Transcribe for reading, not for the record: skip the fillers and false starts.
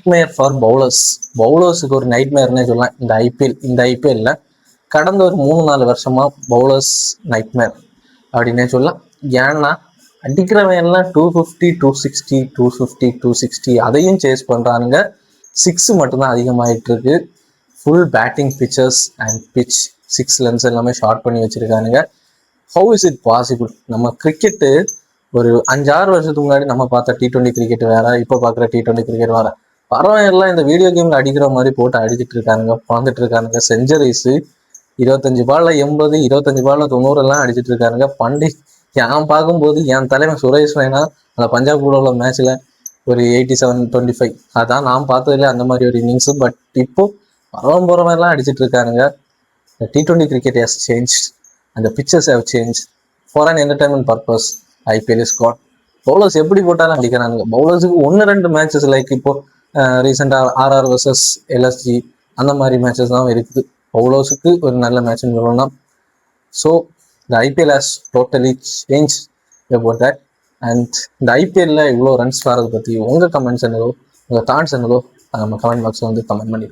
Nightmare for பவுலர்ஸுக்கு ஒரு நைட்மேர்னே சொல்லலாம் இந்த ஐபிஎல்ல கடந்த ஒரு 3-4 வருஷமா பவுலர்ஸ் நைட்மேர் அப்படின்னே சொல்லலாம். ஏன்னா அடிக்கிறவன் எல்லாம் 250, 260, 250, 260 அதையும் சேஸ் பண்றானுங்க. 6 மட்டும்தான் அதிகமாயிட்டு இருக்கு. Full batting pitches and pitch 6 lengths எல்லாமே ஷார்ட் பண்ணி வச்சிருக்கானுங்க. How is it possible? நம்ம கிரிக்கெட்டு ஒரு 5-6 வருஷத்துக்கு முன்னாடி நம்ம பார்த்த T20 கிரிக்கெட் வேற, இப்போ பார்க்குற T20 கிரிக்கெட் வேற. பரவாயில்ல, எல்லாம் இந்த வீடியோ கேம்ல அடிக்கிற மாதிரி போட்டு அடிச்சிட்டு இருக்கானுங்க, பறந்துட்டு இருக்கானுங்க. செஞ்சரிஸ் 25 பால்ல 80, 25 பால்ல 90 எல்லாம் அடிச்சிட்டு இருக்கானுங்க. நான் பார்க்கும்போது என் தலைவன் சுரேஷ் ரெய்னா அந்த பஞ்சாப் கூட உள்ள மேட்ச்ல ஒரு 87-25 அதான் நான் பார்த்ததுல அந்த மாதிரி ஒரு இன்னிங்ஸ். பட் இப்போ பரவம் எல்லாம் அடிச்சிட்டு இருக்கானுங்க. T20 cricket has changed and the pitches have changed for an entertainment purpose. IPL is got bowlers எப்படி போட்டாலும் அடிக்கிறாங்க. பவுலர்ஸுக்கு 1-2 மேட்சஸ் லைக் இப்போ ரீசெண்டாக RR vs LSG அந்த மாதிரி மேட்சஸ் தான் இருக்குது. பவுலர்ஸுக்கு ஒரு நல்ல மேட்ச்னு சொல்லலாம். So the IPL has totally changed about that. And இந்த ஐபிஎல்ல இவ்வளோ ரன்ஸ் வரதை பற்றி உங்கள் கமெண்ட்ஸ் என்னதோ, உங்கள் தாட்ஸ் என்னதோ நம்ம கமெண்ட் பாக்ஸில் வந்து கமெண்ட் பண்ணி